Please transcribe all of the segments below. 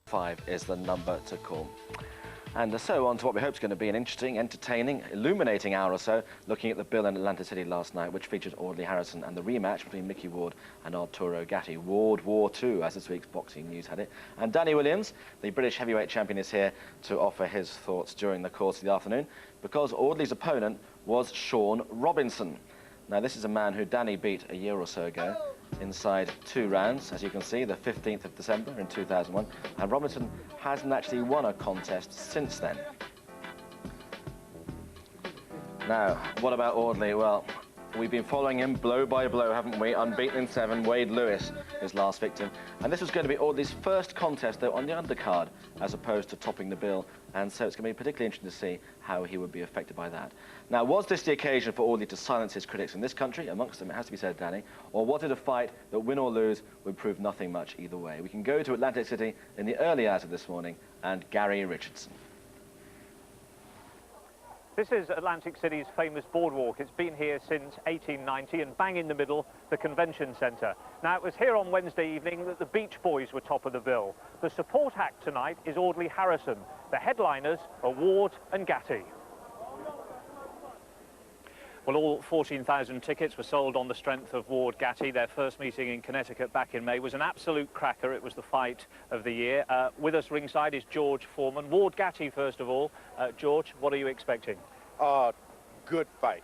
5 is the number to call. And so on to what we hope is going to be an interesting, entertaining, illuminating hour or so, looking at the bill in Atlantic City last night, which featured Audley Harrison and the rematch between Mickey Ward and Arturo Gatti. Ward War II, as this week's Boxing News had it. And Danny Williams, the British heavyweight champion, is here to offer his thoughts during the course of the afternoon, because Audley's opponent was Shawn Robinson. Now, this is a man who Danny beat a year or so ago inside 2 rounds, as you can see, the 15th of December in 2001, and Robinson hasn't actually won a contest since then. Now, what about Audley? Well, we've been following him blow by blow, haven't we? Unbeaten in 7, Wade Lewis, his last victim. And this was going to be Audley's first contest, though, on the undercard, as opposed to topping the bill. And so it's going to be particularly interesting to see how he would be affected by that. Now, was this the occasion for Audley to silence his critics in this country? Amongst them, it has to be said, Danny. Or was it a fight that, win or lose, would prove nothing much either way? We can go to Atlantic City in the early hours of this morning, and Gary Richardson. This is Atlantic City's famous boardwalk. It's been here since 1890, and bang in the middle, the convention centre. Now, it was here on Wednesday evening that the Beach Boys were top of the bill. The support act tonight is Audley Harrison. The headliners are Ward and Gatti. Well, all 14,000 tickets were sold on the strength of Ward Gatti. Their first meeting in Connecticut back in May was an absolute cracker. It was the fight of the year. With us ringside is George Foreman. Ward Gatti, first of all. George, what are you expecting? Good fight.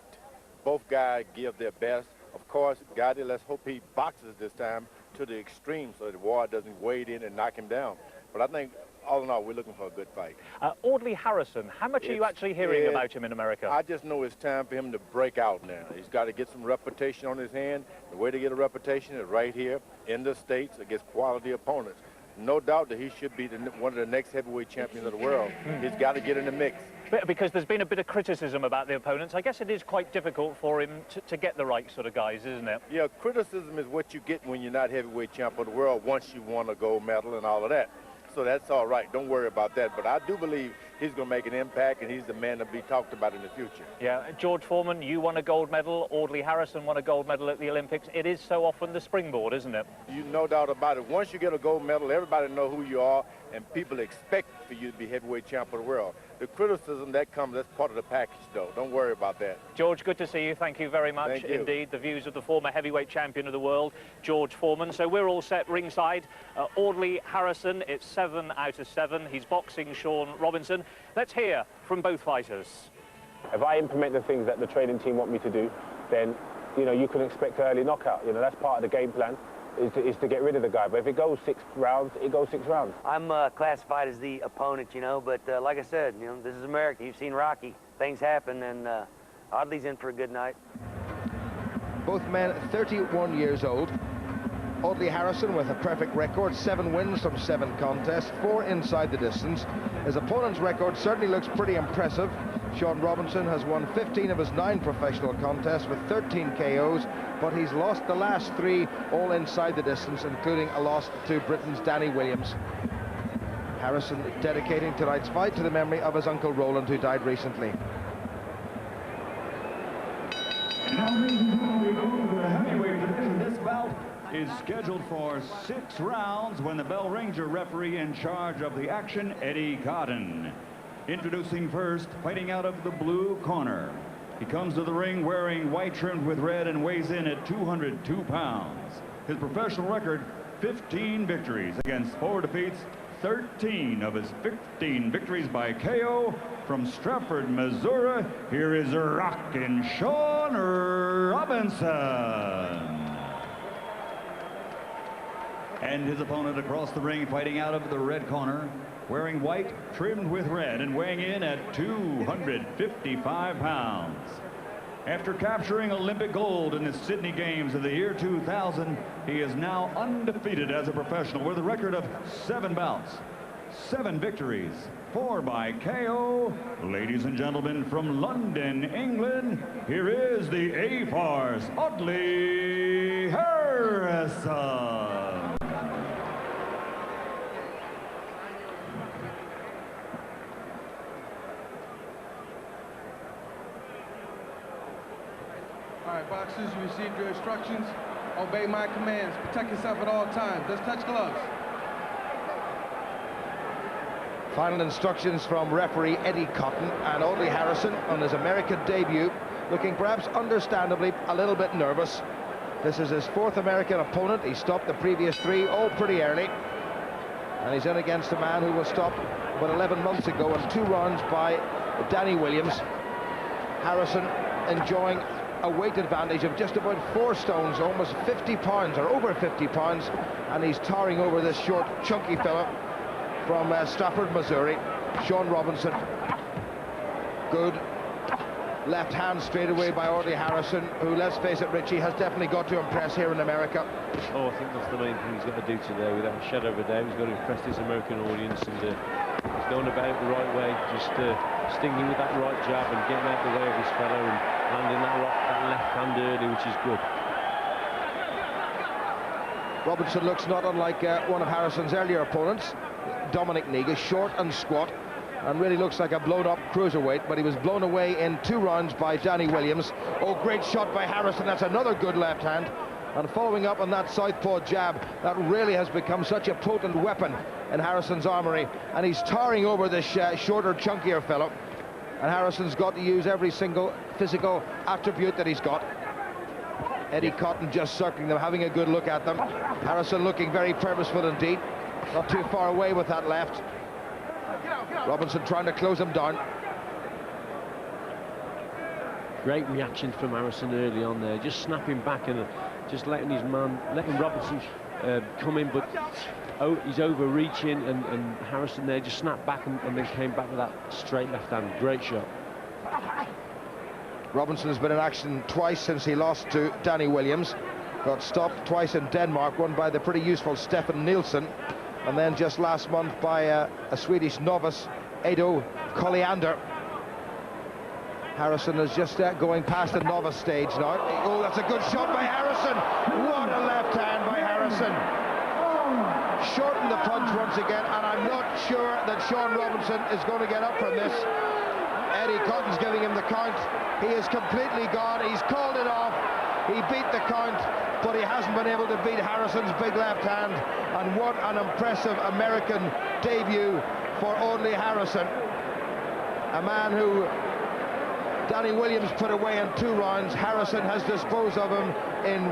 Both guys give their best. Of course, Gatti, let's hope he boxes this time to the extreme so that Ward doesn't wade in and knock him down. But I think, all in all, we're looking for a good fight. Audley Harrison, how much are you actually hearing about him in America? I just know it's time for him to break out now. He's got to get some reputation on his hand. The way to get a reputation is right here in the States against quality opponents. No doubt that he should be one of the next heavyweight champions of the world. He's got to get in the mix. Because there's been a bit of criticism about the opponents. I guess it is quite difficult for him to get the right sort of guys, isn't it? Yeah, criticism is what you get when you're not heavyweight champion of the world once you won a gold medal and all of that. So that's all right. Don't worry about that. But I do believe he's going to make an impact, and he's the man to be talked about in the future. Yeah, George Foreman, you won a gold medal. Audley Harrison won a gold medal at the Olympics. It is so often the springboard, isn't it? You no doubt about it. Once you get a gold medal, everybody know who you are, and people expect for you to be heavyweight champion of the world. The criticism that comes, that's part of the package, though. Don't worry about that. George, good to see you. Thank you very much. Thank you. Indeed, the views of the former heavyweight champion of the world, George Foreman. So we're all set ringside. Audley Harrison, it's 7 out of 7. He's boxing Shawn Robinson. Let's hear from both fighters. If I implement the things that the training team want me to do, then, you know, you can expect an early knockout. You know, that's part of the game plan, is to get rid of the guy. But if it goes 6 rounds, it goes 6 rounds. I'm classified as the opponent, you know, but like I said, you know, this is America. You've seen Rocky. Things happen, and Audley's in for a good night. Both men 31 years old. Audley Harrison with a perfect record, 7 wins from 7 contests, 4 inside the distance. His opponent's record certainly looks pretty impressive. Shawn Robinson has won 15 of his 9 professional contests with 13 KOs, but he's lost the last 3 all inside the distance, including a loss to Britain's Danny Williams. Harrison dedicating tonight's fight to the memory of his uncle Roland, who died recently. Now, ladies and gentlemen, we go to the heavyweight division. This bout is scheduled for 6 rounds when the bell rings. Your referee in charge of the action, Eddie Cotton. Introducing first, fighting out of the blue corner. He comes to the ring wearing white trimmed with red and weighs in at 202 pounds. His professional record, 15 victories against 4 defeats, 13 of his 15 victories by KO. From Stratford, Missouri, here is Rockin' Shawn Robinson. And his opponent across the ring, fighting out of the red corner, wearing white, trimmed with red, and weighing in at 255 pounds. After capturing Olympic gold in the Sydney Games of the year 2000, he is now undefeated as a professional with a record of 7 bouts, 7 victories, 4 by KO. Ladies and gentlemen, from London, England, here is the A-Force, Audley Harrison. All right, boxers, you received your instructions. Obey my commands. Protect yourself at all times. Let's touch gloves. Final instructions from referee Eddie Cotton, and Audley Harrison on his American debut, looking perhaps understandably a little bit nervous. This is his 4th American opponent. He stopped the previous 3 all pretty early, and he's in against a man who was stopped about 11 months ago in 2 rounds by Danny Williams. Harrison enjoying a weight advantage of just about 4 stones, almost 50 pounds or over 50 pounds, and he's towering over this short, chunky fella from Stafford, Missouri, Shawn Robinson. Good left hand straight away by Audley Harrison, who, let's face it, Richie, has definitely got to impress here in America. Oh, I think that's the main thing he's got to do today, without a shadow of a doubt. He's got to impress this American audience, and he's going about it the right way, just stinging with that right jab and getting out the way of this fellow and landing that left hand early, which is good. Robinson looks not unlike one of Harrison's earlier opponents, Dominic Negus, short and squat, and really looks like a blown-up cruiserweight, but he was blown away in 2 rounds by Danny Williams. Oh, great shot by Harrison. That's another good left hand. And following up on that southpaw jab, that really has become such a potent weapon in Harrison's armory. And he's towering over this shorter, chunkier fellow. And Harrison's got to use every single physical attribute that he's got. Eddie Cotton just circling them, having a good look at them. Harrison looking very purposeful indeed. Not too far away with that left. Robinson trying to close him down. Great reaction from Harrison early on there, just snapping back and just letting Robinson come in, but he's overreaching, and Harrison there just snapped back and then came back with that straight left hand. Great shot. Robinson has been in action twice since he lost to Danny Williams. Got stopped twice in Denmark, one by the pretty useful Stefan Nilsson, and then just last month by a Swedish novice, Edo Colliander. Harrison is just going past the novice stage now. Oh, that's a good shot by Harrison. What a left hand by Harrison. Shortened the punch once again, and I'm not sure that Shawn Robinson is going to get up from this. Eddie Cotton's giving him the count. He is completely gone. He's called it off. He beat the count, but he hasn't been able to beat Harrison's big left hand. And what an impressive American debut for Audley Harrison. A man who Danny Williams put away in 2 rounds. Harrison has disposed of him in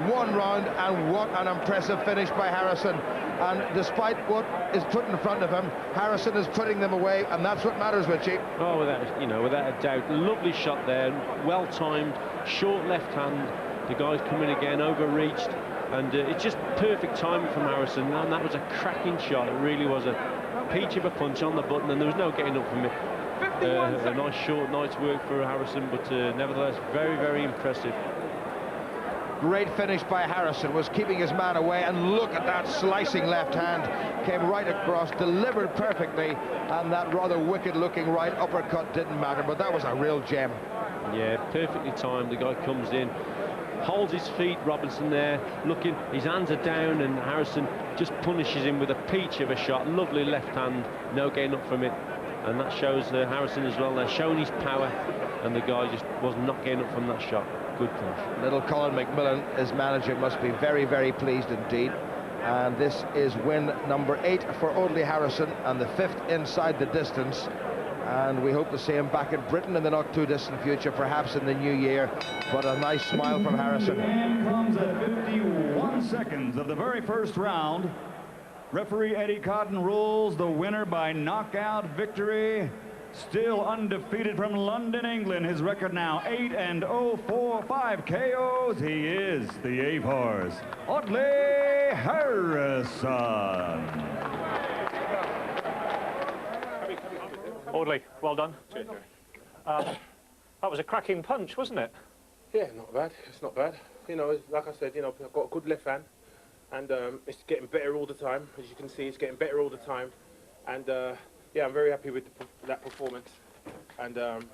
1 round, and what an impressive finish by Harrison. And despite what is put in front of him, Harrison is putting them away, and that's what matters, Richie. Oh, without a doubt. Lovely shot there, well timed, short left hand. The guy's coming again, overreached, and it's just perfect timing from Harrison. And that was a cracking shot. It really was a peach of a punch on the button, and there was no getting up from it. A nice short night's work for Harrison, but nevertheless very, very impressive. Great finish by Harrison, was keeping his man away, and look at that slicing left hand, came right across, delivered perfectly, and that rather wicked looking right uppercut didn't matter, but that was a real gem. Yeah, perfectly timed. The guy comes in, holds his feet, Robinson there, looking, his hands are down, and Harrison just punishes him with a peach of a shot. Lovely left hand, no getting up from it. And that shows Harrison as well. They're showing his power, and the guy just was not getting up from that shot. Good finish. Little Colin McMillan, his manager, must be very, very pleased indeed. And this is win number 8 for Audley Harrison, and the 5th inside the distance. And we hope to see him back in Britain in the not too distant future, perhaps in the new year. But a nice smile from Harrison. And comes at 51 seconds of the very first round. Referee Eddie Cotton rules the winner by knockout victory. Still undefeated from London, England. His record now 8-0, 4-5 KOs. He is the 8th horse, Audley Harrison. Audley, well done. That was a cracking punch, wasn't it? Yeah, not bad. It's not bad. You know, like I said, you know, I've got a good left hand. And it's getting better all the time. As you can see, it's getting better all the time. And yeah, I'm very happy with that performance. And I'm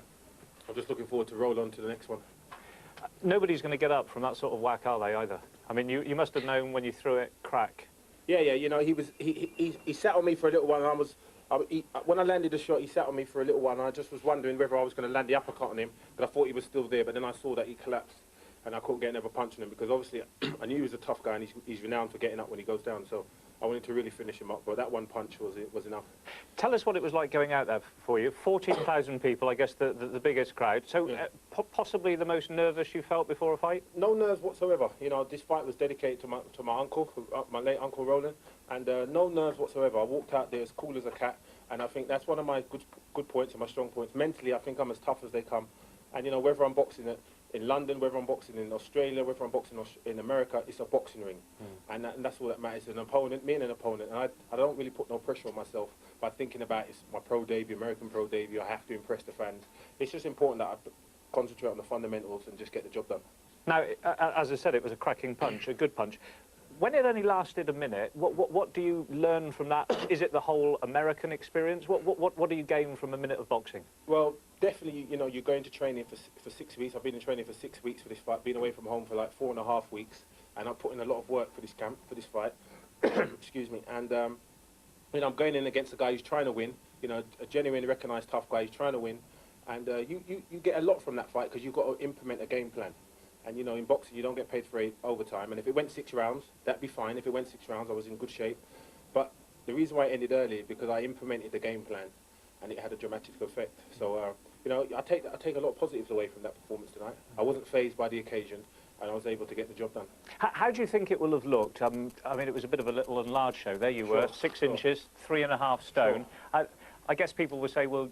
just looking forward to roll on to the next one. Nobody's going to get up from that sort of whack, are they, either? I mean, you must have known when you threw it, crack. Yeah, you know, he sat on me for a little while, and when I landed the shot, he sat on me for a little while, and I just was wondering whether I was going to land the uppercut on him, but I thought he was still there, but then I saw that he collapsed. and I couldn't get another punch on him because obviously I knew he was a tough guy and he's renowned for getting up when he goes down. So I wanted to really finish him up, but that one punch was enough. Tell us what it was like going out there for you. 14,000 people, I guess the biggest crowd. So possibly the most nervous you felt before a fight? No nerves whatsoever. You know, this fight was dedicated to my uncle, my late Uncle Roland, and no nerves whatsoever. I walked out there as cool as a cat, and I think that's one of my good points and my strong points. Mentally, I think I'm as tough as they come. And, you know, whether I'm boxing in London, whether I'm boxing in Australia, whether I'm boxing in America, it's a boxing ring. And that's all that matters. An opponent, me and an opponent. And I don't really put no pressure on myself by thinking about it's my pro debut, American pro debut, I have to impress the fans. It's just important that I concentrate on the fundamentals and just get the job done. Now, as I said, it was a cracking punch, a good punch. When it only lasted a minute, what do you learn from that? Is it the whole American experience? What do you gain from a minute of boxing? Well, definitely, you know, you're going to training for 6 weeks. I've been in training for 6 weeks for this fight, been away from home for like 4.5 weeks, and I'm putting a lot of work for this camp, for this fight. Excuse me. And, you know, I'm going in against a guy who's trying to win, you know, a genuine, recognised tough guy who's trying to win. And you get a lot from that fight because you've got to implement a game plan. And, you know, in boxing, you don't get paid for overtime. And if it went 6 rounds, that'd be fine. If it went 6 rounds, I was in good shape. But the reason why it ended early is because I implemented the game plan, and it had a dramatic effect. So, you know, I take a lot of positives away from that performance tonight. I wasn't fazed by the occasion, and I was able to get the job done. How do you think it will have looked? I mean, it was a bit of a little and large show. There you were, 6 inches, 3.5 stone. I guess people would say, well,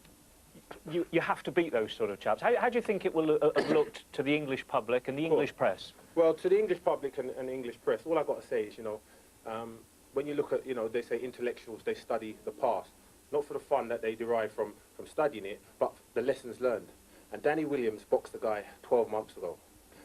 you have to beat those sort of chaps. How do you think it will have looked to the English public and the English press? Well, to the English public and the English press, all I've got to say is, you know, when you look at, you know, they say intellectuals, they study the past, not for the fun that they derive from studying it, but the lessons learned. And Danny Williams boxed the guy 12 months ago.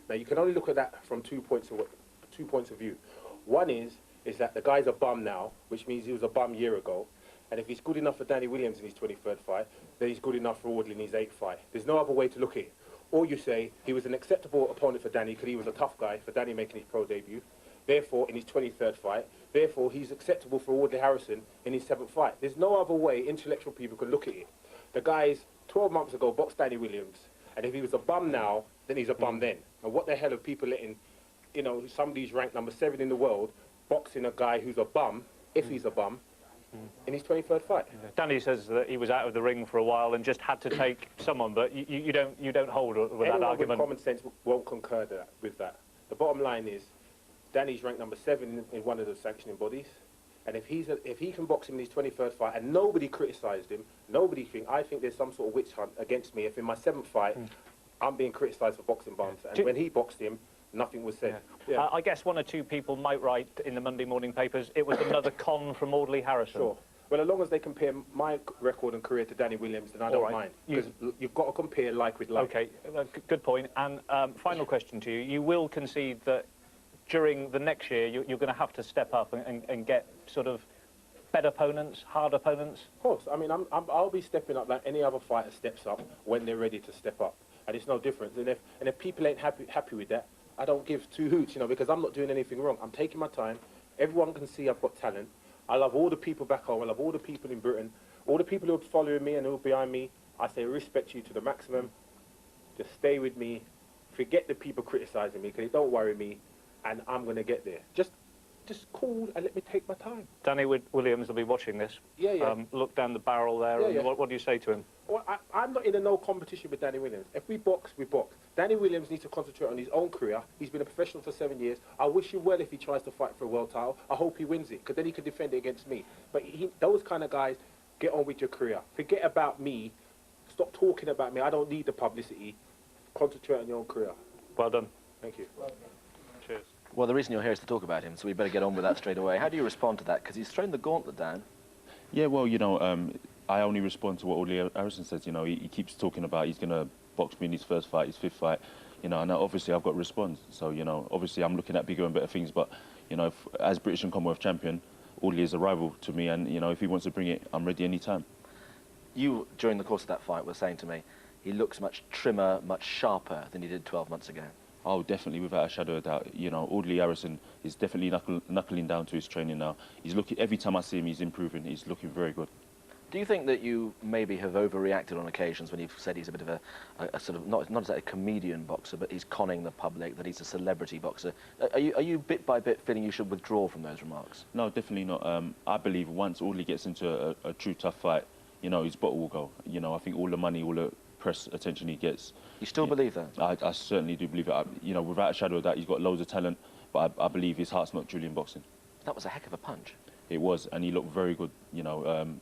Now, you can only look at that from 2 points of view. One is that the guy's a bum now, which means he was a bum a year ago. And if he's good enough for Danny Williams in his 23rd fight, then he's good enough for Audley in his 8th fight. There's no other way to look at it. Or you say he was an acceptable opponent for Danny because he was a tough guy for Danny making his pro debut. Therefore, in his 23rd fight, therefore he's acceptable for Audley Harrison in his 7th fight. There's no other way intellectual people can look at it. The guy's 12 months ago boxed Danny Williams, and if he was a bum now, then he's a bum then. And what the hell are people letting, you know, somebody's ranked number 7 in the world, boxing a guy who's a bum, if he's a bum, in his 23rd fight. Danny says that he was out of the ring for a while and just had to take someone, but you don't hold with that argument. With common sense won't concur with that. The bottom line is, Danny's ranked number 7 in one of the sanctioning bodies, and if he can box him in his 23rd fight and nobody criticised him, I think there's some sort of witch hunt against me if in my 7th fight I'm being criticised for boxing bums, and when he boxed him, nothing was said. Yeah. I guess 1 or 2 people might write in the Monday morning papers, it was another con from Audley Harrison. Sure. Well, as long as they compare my record and career to Danny Williams, then I don't mind. Because you've got to compare like with like. Okay, good point. And final question to you. You will concede that during the next year, you're going to have to step up and get sort of better opponents, hard opponents? Of course. I mean, I'll be stepping up like any other fighter steps up when they're ready to step up. And it's no different. And if people ain't happy with that, I don't give 2 hoots, you know, because I'm not doing anything wrong. I'm taking my time. Everyone can see I've got talent. I love all the people back home. I love all the people in Britain. All the people who are following me and who are behind me. I say respect you to the maximum. Just stay with me. Forget the people criticising me because it don't worry me. And I'm going to get there. Just cool and let me take my time. Danny Williams will be watching this. Yeah. Look down the barrel there. Yeah. What do you say to him? Well, I'm not in no competition with Danny Williams. If we box, we box. Danny Williams needs to concentrate on his own career. He's been a professional for 7 years. I wish him well if he tries to fight for a world title. I hope he wins it, because then he can defend it against me. But those kind of guys, get on with your career. Forget about me. Stop talking about me. I don't need the publicity. Concentrate on your own career. Well done. Thank you. Cheers. Well, the reason you're here is to talk about him, so we better get on with that straight away. How do you respond to that? Because he's thrown the gauntlet down. Yeah, well, you know, I only respond to what Audley Harrison says. You know, he keeps talking about he's going to box me in his 1st fight, his 5th fight. You know, and obviously I've got to respond. So, you know, obviously I'm looking at bigger and better things. But, you know, as British and Commonwealth champion, Audley is a rival to me. And, you know, if he wants to bring it, I'm ready any time. You, during the course of that fight, were saying to me, he looks much trimmer, much sharper than he did 12 months ago. Oh, definitely, without a shadow of a doubt. You know, Audley Harrison is definitely knuckling down to his training now. He's looking, every time I see him, he's improving. He's looking very good. Do you think that you maybe have overreacted on occasions when you've said he's a bit of a sort of, not exactly a comedian boxer, but he's conning the public, that he's a celebrity boxer? Are you bit by bit feeling you should withdraw from those remarks? No, definitely not. I believe once Audley gets into a true tough fight, you know, his bottle will go. You know, I think all the money, all the press attention he gets. You still believe that? I certainly do believe it. You know, without a shadow of that, he's got loads of talent, but I believe his heart's not truly in boxing. That was a heck of a punch. It was, and he looked very good, you know.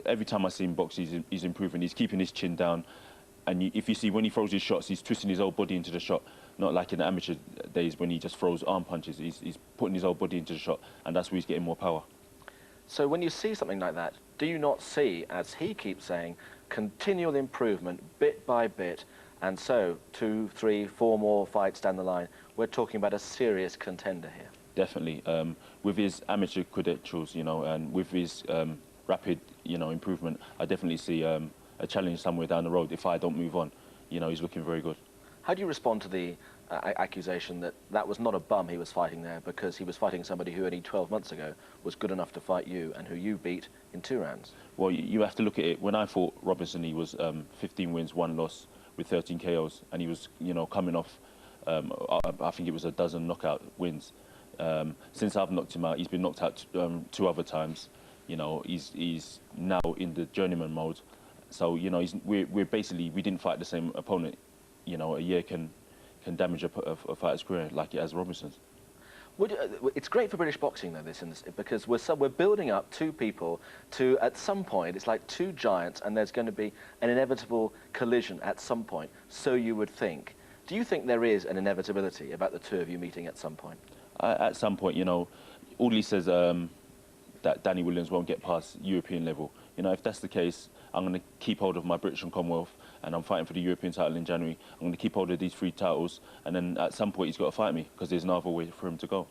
Every time I see him box, he's improving. He's keeping his chin down, and if you see when he throws his shots, he's twisting his whole body into the shot. Not like in the amateur days when he just throws arm punches. He's putting his whole body into the shot, and that's where he's getting more power. So when you see something like that, do you not see, as he keeps saying, continual improvement, bit by bit, and so 2, 3, 4 more fights down the line, we're talking about a serious contender here? Definitely, with his amateur credentials, you know, and with his rapid, you know, improvement, I definitely see a challenge somewhere down the road if I don't move on. You know, he's looking very good. How do you respond to the accusation that that was not a bum he was fighting there, because he was fighting somebody who only 12 months ago was good enough to fight you and who you beat in 2 rounds? Well, you have to look at it. When I fought Robinson, he was 15 wins, 1 loss with 13 KOs, and he was, you know, coming off, I think it was a dozen knockout wins. Since I've knocked him out, he's been knocked out 2 other times. You know, he's now in the journeyman mode. So, you know, we're basically, we didn't fight the same opponent. You know, a year can damage a fighter's career like it has Robinson's. It's great for British boxing, though, because we're building up 2 people to, at some point, it's like 2 giants, and there's going to be an inevitable collision at some point, so you would think. Do you think there is an inevitability about the 2 of you meeting at some point? At some point, you know, Audley says that Danny Williams won't get past European level. You know, if that's the case, I'm going to keep hold of my British and Commonwealth, and I'm fighting for the European title in January. I'm going to keep hold of these 3 titles, and then at some point he's got to fight me, because there's no other way for him to go.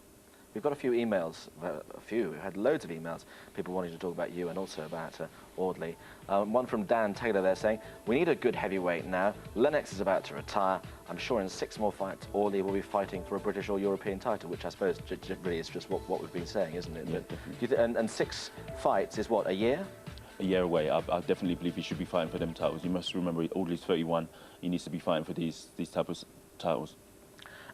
We've got a few emails, we've had loads of emails, people wanting to talk about you and also about Audley. One from Dan Taylor there saying, we need a good heavyweight now. Lennox is about to retire. I'm sure in 6 more fights, Audley will be fighting for a British or European title, which I suppose really is just what we've been saying, isn't it? Yeah, and 6 fights is what, a year? A year away. I definitely believe he should be fighting for them titles. You must remember, Audley's 31. He needs to be fighting for these type of titles.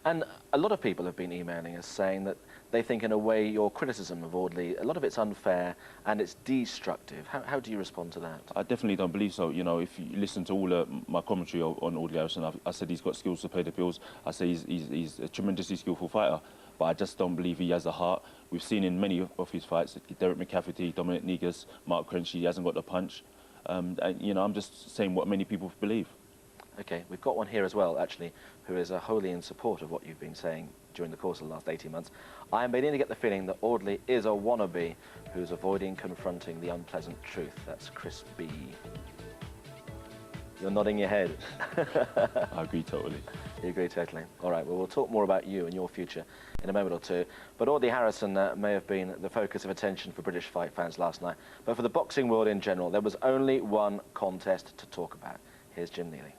And a lot of people have been emailing us saying that they think, in a way, your criticism of Audley, a lot of it's unfair and it's destructive. How do you respond to that? I definitely don't believe so. You know, if you listen to all my commentary on Audley Harrison, I said he's got skills to pay the bills. I say he's a tremendously skillful fighter, but I just don't believe he has a heart. We've seen in many of his fights, Derek McCafferty, Dominic Negus, Mark Crenshaw, he hasn't got the punch. And, you know, I'm just saying what many people believe. OK, we've got one here as well, actually, who is wholly in support of what you've been saying during the course of the last 18 months. I am beginning to get the feeling that Audley is a wannabe who's avoiding confronting the unpleasant truth. That's Chris B. You're nodding your head. I agree totally. You agree totally. All right, well, we'll talk more about you and your future in a moment or 2. But Audley Harrison may have been the focus of attention for British fight fans last night. But for the boxing world in general, there was only one contest to talk about. Here's Jim Neely.